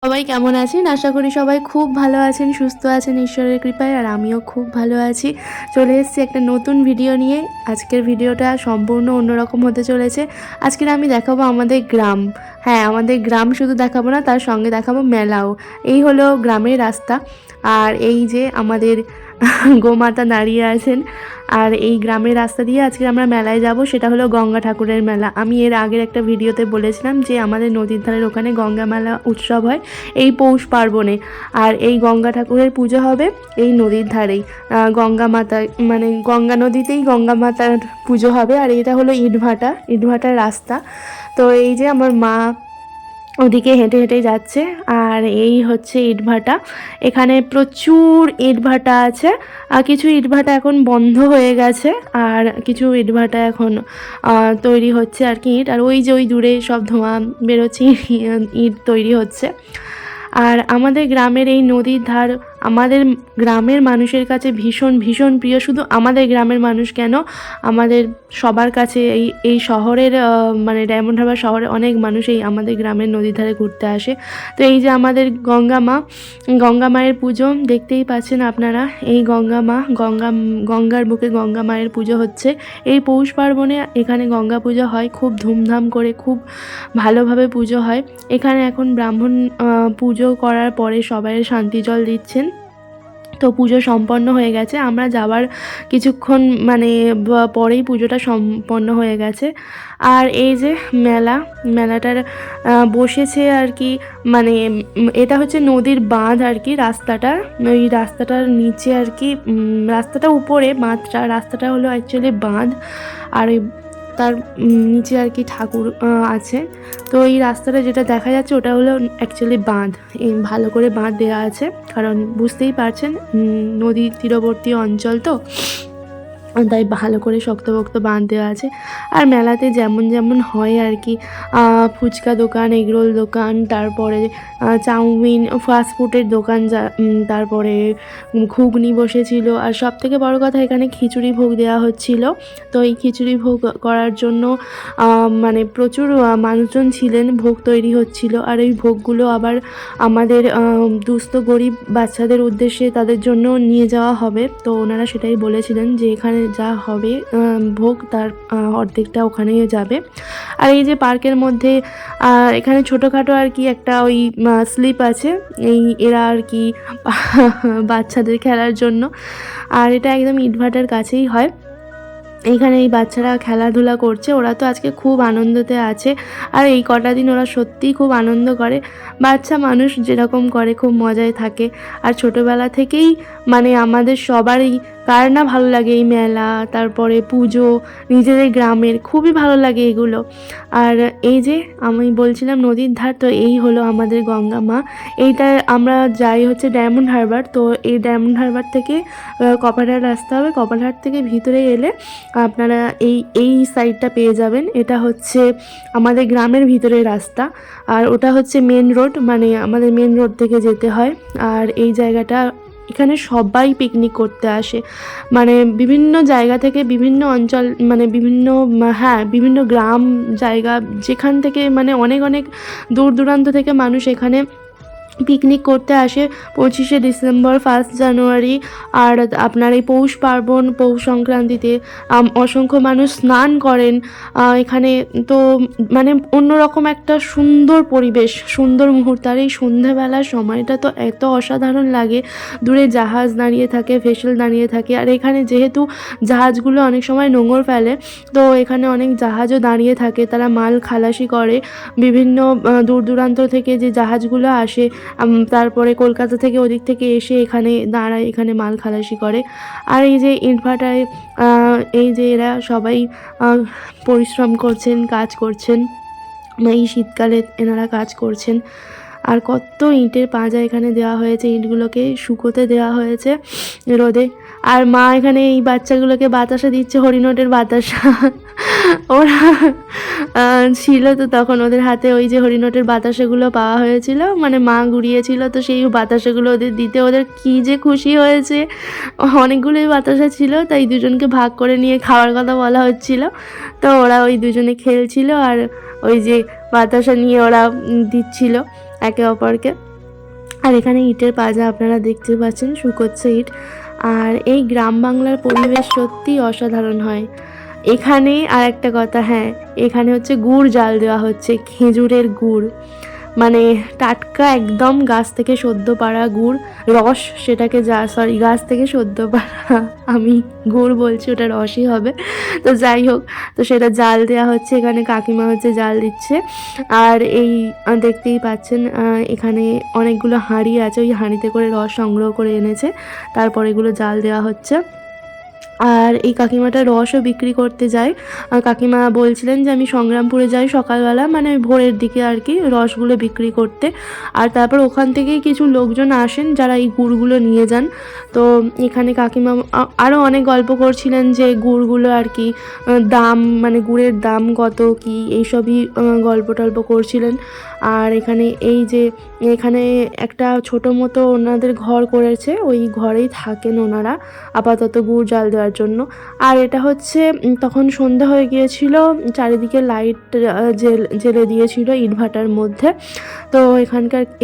সবাই কেমন আছেন? আশা করি সবাই খুব ভালো আছেন, সুস্থ আছেন ঈশ্বরের কৃপায়। আর আমিও খুব ভালো আছি। চলে এসেছি একটা নতুন ভিডিও নিয়ে। আজকের ভিডিওটা সম্পূর্ণ অন্যরকম হতে চলেছে। আজকের আমি দেখাবো আমাদের গ্রাম। হ্যাঁ, আমাদের গ্রাম শুধু দেখাবো না, তার সঙ্গে দেখাবো মেলাও। এই হলো গ্রামের রাস্তা। আর এই যে আমাদের গোমাতা দাঁড়িয়ে আছেন। আর এই গ্রামের রাস্তা দিয়ে আজকে আমরা মেলায় যাব, সেটা হলো গঙ্গা ঠাকুরের মেলা। আমি এর আগের একটা ভিডিওতে বলেছিলাম যে আমাদের নদীর ধারের ওখানে গঙ্গা মেলা উৎসব হয় এই পৌষ পার্বণে। আর এই গঙ্গা ঠাকুরের পুজো হবে এই নদীর ধারেই, গঙ্গা মাতা মানে গঙ্গা নদীতেই গঙ্গা মাতার পুজো হবে। আর এটা হলো ইটভাটার রাস্তা। তো এই যে আমার মা ওদিকে হেঁটে হেঁটে যাচ্ছে। আর এই হচ্ছে ইটভাটা। এখানে প্রচুর ইটভাটা আছে। আর কিছু ইটভাটা এখন বন্ধ হয়ে গেছে, আর কিছু ইটভাটা এখন তৈরি হচ্ছে আর কি ইট। আর ওই যে ওই দূরে সব ধোঁয়া বেরোচ্ছে, ইট তৈরি হচ্ছে। আর আমাদের গ্রামের এই নদীর ধার আমাদের গ্রামের মানুষের কাছে ভীষণ ভীষণ প্রিয়। শুধু আমাদের গ্রামের মানুষ কেন, আমাদের সবার কাছে এই শহরের মানে ডায়মন্ড হারবার শহরে অনেক মানুষ এই আমাদের গ্রামের নদীর ধারে ঘুরতে আসে। তো এই যে আমাদের গঙ্গা মায়ের পুজো দেখতেই পাচ্ছেন আপনারা। এই গঙ্গার বুকে গঙ্গা মায়ের পুজো হচ্ছে এই পৌষ পার্বণে। এখানে গঙ্গা পুজো হয় খুব ধুমধাম করে, খুব ভালোভাবে পুজো হয় এখানে। এখন ব্রাহ্মণ পুজো করার পরে সবাই শান্তি জল দিচ্ছেন। তো পুজো সম্পন্ন হয়ে গেছে, আমরা যাওয়ার কিছুক্ষণ মানে পরেই পুজোটা সম্পন্ন হয়ে গেছে। আর এই যে মেলাটার বসেছে আর কি, মানে এটা হচ্ছে নদীর বাঁধ আর কি। রাস্তাটা ওই রাস্তাটার নিচে আর কি, রাস্তাটা উপরে, বাঁধটা রাস্তাটা হলো অ্যাকচুয়ালি বাঁধ। আর ওই তার নিচে আর কি ঠাকুর আছে। তো এই রাস্তাটা যেটা দেখা যাচ্ছে ওটা হলো অ্যাকচুয়ালি বাঁধ। এই ভালো করে বাঁধ দেওয়া আছে, কারণ বুঝতেই পারছেন নদী তীরবর্তী অঞ্চল তো, তাই ভালো করে শক্তপোক্ত বাঁধ দেওয়া আছে। আর মেলাতে যেমন যেমন হয় আর কি, ফুচকা দোকান, এগরোল দোকান, তারপরে চাউমিন, ফাস্টফুডের দোকান, তারপরে ঘুগনি বসেছিল। আর সব থেকে বড় কথা, এখানে খিচুড়ি ভোগ দেওয়া হচ্ছিল। তো এই খিচুড়ি ভোগ করার জন্য মানে প্রচুর মানুষজন ছিলেন, ভোগ তৈরি হচ্ছিল। আর এই ভোগগুলো আবার আমাদের দুস্থ গরিব বাচ্চাদের উদ্দেশ্যে তাদের জন্য নিয়ে যাওয়া হবে। তো ওনারা সেটাই বলেছিলেন যে এখানে যা হবে ভোগ তার অর্ধেকটা ওখানেই যাবে। আর এই যে পার্কের মধ্যে এখানে ছোটোখাটো আর কি একটা ওই স্লিপ আছে, এরা আর কি বাচ্চাদের খেলার জন্য। আর এটা একদম ইটভাটার কাছেই হয়। এইখানে এই বাচ্চারা খেলাধুলা করছে, ওরা তো আজকে খুব আনন্দতে আছে। আর এই কটা দিন ওরা সত্যিই খুব আনন্দ করে। বাচ্চা মানুষ যেরকম করে খুব মজায় থাকে। আর ছোটোবেলা থেকেই মানে আমাদের সবারই কার না ভালো লাগে এই মেলা, তারপরে পুজো, নিজেদের গ্রামের খুবই ভালো লাগে এগুলো। আর এই যে আমি বলছিলাম নদীর ধার, তো এই হলো আমাদের গঙ্গা মা। এইটা আমরা যাই হচ্ছে ডায়মন্ড হারবার। তো এই ডায়মন্ড হারবার থেকে কপারহাট রাস্তা হবে, কপারহাট থেকে ভিতরে এলে আপনারা এই সাইডটা পেয়ে যাবেন। এটা হচ্ছে আমাদের গ্রামের ভিতরের রাস্তা। আর ওটা হচ্ছে মেন রোড, মানে আমাদের মেন রোড থেকে যেতে হয়। আর এই জায়গাটা, এখানে সবাই পিকনিক করতে আসে, মানে বিভিন্ন জায়গা থেকে, বিভিন্ন অঞ্চল, মানে বিভিন্ন গ্রাম জায়গা, যেখান থেকে মানে অনেক অনেক দূর দূরান্ত থেকে মানুষ এখানে পিকনিক করতে আসে 25শে ডিসেম্বর, 1 জানুয়ারি। আর আপনার এই পৌষ পার্বণ, পৌষ সংক্রান্তিতে অসংখ্য মানুষ স্নান করেন এখানে। তো মানে অন্যরকম একটা সুন্দর পরিবেশ, সুন্দর মুহূর্ত। আর এই সন্ধ্যাবেলার সময়টা তো এত অসাধারণ লাগে। দূরে জাহাজ দাঁড়িয়ে থাকে, ভেসেল দাঁড়িয়ে থাকে। আর এখানে যেহেতু জাহাজগুলো অনেক সময় নোঙর ফেলে, তো এখানে অনেক জাহাজও দাঁড়িয়ে থাকে, তারা মাল খালাসি করে। বিভিন্ন দূর দূরান্ত থেকে যে জাহাজগুলো আসে, তারপরে কলকাতা থেকে ওদিক থেকে এসে এখানে দাঁড়ায়, এখানে মাল খালাসি করে। আর এই যে ইটভাটায় এই যে এরা সবাই পরিশ্রম করছেন, কাজ করছেন, এই শীতকালে এনারা কাজ করছেন। আর কত ইঁটের পাঁজা এখানে দেওয়া হয়েছে, ইঁটগুলোকে শুকোতে দেওয়া হয়েছে রোদে। আর মা এখানে এই বাচ্চাগুলোকে বাতাসা দিচ্ছে, হরিণটের বাতাসা। ওরা ছিল তো তখন ওদের হাতে ওই যে হরিণটের বাতাসাগুলো পাওয়া হয়েছিল, মানে মা গুড়িয়েছিল, তো সেই বাতাসাগুলো ওদের দিতে ওদের কী যে খুশি হয়েছে। অনেকগুলোই বাতাসা ছিল, তাই দুজনকে ভাগ করে নিয়ে খাওয়ার কথা বলা হচ্ছিল। তো ওরা ওই দুজনে খেলছিল, আর ওই যে বাতাসা নিয়ে ওরা দিচ্ছিল একে অপরকে। আর এখানে ইটের পাজা আপনারা দেখতে পাচ্ছেন, শুকোচ্ছে ইট। আর এই গ্রাম বাংলার পরিবেশ সত্যিই অসাধারণ হয়। এখানে আর একটা কথা, হ্যাঁ, এখানে হচ্ছে গুড় জাল দেওয়া হচ্ছে, খেজুরের গুড়, মানে টাটকা একদম গাছ থেকে সদ্য পাড়া গুড়, রস সেটাকে গাছ থেকে সদ্য পাড়া, আমি গুড় বলছি, ওটা রসই হবে। তো যাই হোক, তো সেটা জাল দেওয়া হচ্ছে, এখানে কাকিমা হচ্ছে জাল দিচ্ছে। আর এই দেখতেই পাচ্ছেন এখানে অনেকগুলো হাঁড়ি আছে, ওই হাঁড়িতে করে রস সংগ্রহ করে এনেছে, তারপর এগুলো জাল দেওয়া হচ্ছে। আর এই কাকিমাটা রসও বিক্রি করতে যায়। কাকিমা বলছিলেন যে আমি সংগ্রামপুরে যাই সকালবেলা, মানে ভোরের দিকে আর কি, রসগুলো বিক্রি করতে। আর তারপর ওখান থেকেই কিছু লোকজন আসেন যারা এই গুড়গুলো নিয়ে যান। তো এখানে কাকিমা আরও অনেক গল্প করছিলেন যে গুড়গুলো আর কি দাম, মানে গুড়ের দাম কত কি, এইসবই গল্প টল্প করছিলেন। আর এখানে এই যে এখানে একটা ছোটো মতো ওনাদের ঘর করেছে, ওই ঘরেই থাকেন ওনারা আপাতত গুড় জাল দেওয়ার জন্য। আর এটা হচ্ছে তখন সন্ধ্যা হয়ে গিয়েছিল, চারিদিকে লাইট জেলে দিয়েছিল ইটভাটার মধ্যে। তো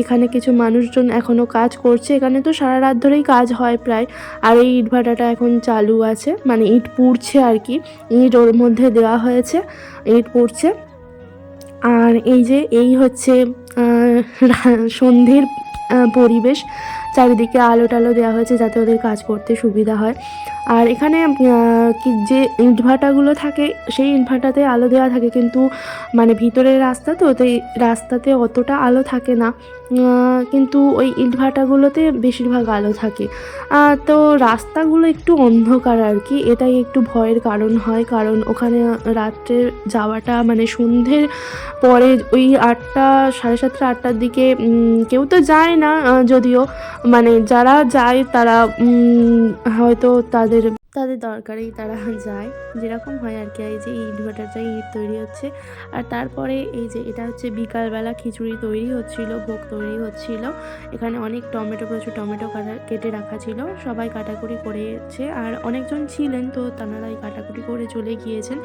এখানে কিছু মানুষজন এখনও কাজ করছে, এখানে তো সারা রাত ধরেই কাজ হয় প্রায়। আর এই ইটভাটাটা এখন চালু আছে, মানে ইট পুড়ছে আর কি, ইট ওর মধ্যে দেওয়া হয়েছে, ইট পুড়ছে। আর এই হচ্ছে সন্ধ্যের পরিবেশ, চারিদিকে আলো টালো দেওয়া হয়েছে যাতে ওদের কাজ করতে সুবিধা হয়। আর এখানে যে ইটভাটাগুলো থাকে সেই ইটভাটাতে আলো দেওয়া থাকে, কিন্তু মানে ভিতরের রাস্তা তো, তাই রাস্তাতে অতটা আলো থাকে না, কিন্তু ওই ইটভাটাগুলোতে বেশিরভাগ আলো থাকে। তো রাস্তাগুলো একটু অন্ধকার আর কি, এটাই একটু ভয়ের কারণ হয়, কারণ ওখানে রাত্রে যাওয়াটা, মানে সন্ধ্যের পরে ওই 8টা, 7:30, 8টার দিকে কেউ তো যায় না, যদিও মানে যারা যায় তারা হয়তো তাদের দরকারেই তারা যায়, যেরকম হয় আর কি। এই যে ইটভাটাটাই ইট তৈরি হচ্ছে। আর তারপরে এই যে এটা হচ্ছে বিকালবেলা খিচুড়ি তৈরি হচ্ছিল, ভোগ তৈরি হচ্ছিল। এখানে অনেক প্রচুর টমেটো কেটে রাখা ছিল, সবাই কাটাকুটি করেছে। আর অনেকজন ছিলেন তো তাঁরাই কাটাকুটি করে চলে গিয়েছেন।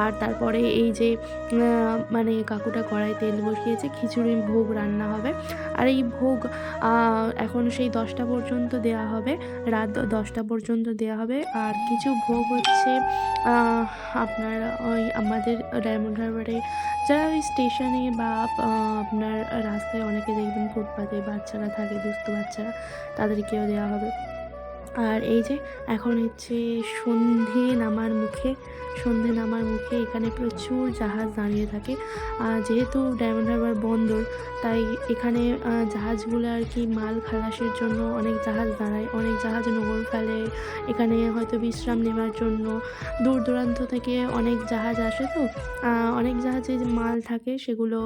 আর তারপরে এই যে মানে কাকুটা কড়াই তেল বসিয়েছে, খিচুড়ি ভোগ রান্না হবে। আর এই ভোগ এখন সেই 10টা পর্যন্ত দেওয়া হবে, রাত 10টা পর্যন্ত দেওয়া হবে। আর কিছু ভোগ হচ্ছে আপনার ওই আমাদের ডায়মন্ড হারবারে যারা ওই স্টেশনে বা আপনার রাস্তায় অনেকে দেখবেন ফুটপাতে বাচ্চারা থাকে, দুস্থ বাচ্চারা, তাদেরকেও দেওয়া হবে। আর এই যে এখন হচ্ছে সন্ধে নামার মুখে, এখানে প্রচুর জাহাজ দাঁড়িয়ে থাকে। যেহেতু ডায়মন্ড হারবার বন্দর, তাই এখানে জাহাজগুলো আর কি মাল খালাসের জন্য অনেক জাহাজ দাঁড়ায়, অনেক জাহাজ নোঙর ফেলে। এখানে হয়তো বিশ্রাম নেওয়ার জন্য দূর দূরান্ত থেকে অনেক জাহাজ আসে, তো অনেক জাহাজে যে মাল থাকে সেগুলো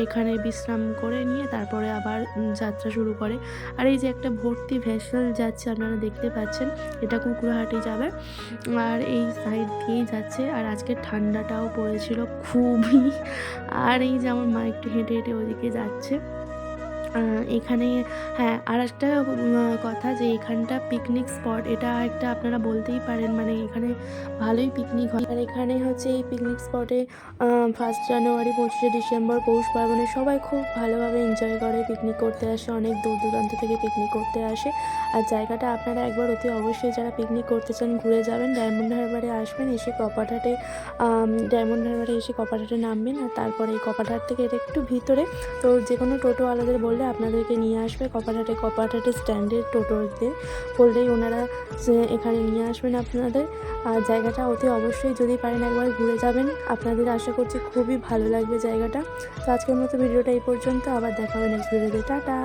এখানে বিশ্রাম করে নিয়ে তারপরে আবার যাত্রা শুরু করে। আর এই যে একটা ভর্তি ভেসেল যাচ্ছে, আপনারা দেখতে পাচ্ছেন, এটা কুকড়াহাটি যাবে, আর এই সাইড দিয়েই যাচ্ছে। আর আজকে ঠান্ডাটাও পড়েছিল খুবই। আর এই যে আমার মা একটু হেঁটে হেঁটে ওদিকে যাচ্ছে। এখানে হ্যাঁ, আর একটা কথা, যে এখানটা পিকনিক স্পট, এটা একটা আপনারা বলতেই পারেন, মানে এখানে ভালোই পিকনিক হয়। আর এখানে হচ্ছে এই পিকনিক স্পটে 1 জানুয়ারি, 25শে ডিসেম্বর, পৌষ পার্বণে সবাই খুব ভালোভাবে এনজয় করে, পিকনিক করতে আসে, অনেক দূর দূরান্ত থেকে পিকনিক করতে আসে। আর জায়গাটা আপনারা একবার অতি অবশ্যই যারা পিকনিক করতে চান ঘুরে যাবেন, ডায়মন্ড হারবারে আসবেন, এসে কপারহাটে নামবেন। আর তারপরে এই কপারহাট থেকে এটা একটু ভিতরে, তো যে কোনো টোটোওয়ালাদের বললে আপনাদেরকে নিয়ে আসবে কপারহাটে স্ট্যান্ডের টোটোদের বললেই ওনারা এখানে নিয়ে আসবেন আপনাদের। আর জায়গাটা অতি অবশ্যই যদি পারেন একবার ঘুরে যাবেন, আপনাদের আশা করছি খুবই ভালো লাগবে জায়গাটা। তো আজকের মতো ভিডিওটা এই পর্যন্ত, আবার দেখা হবে নেক্সট ভিডিওতে। টাটা।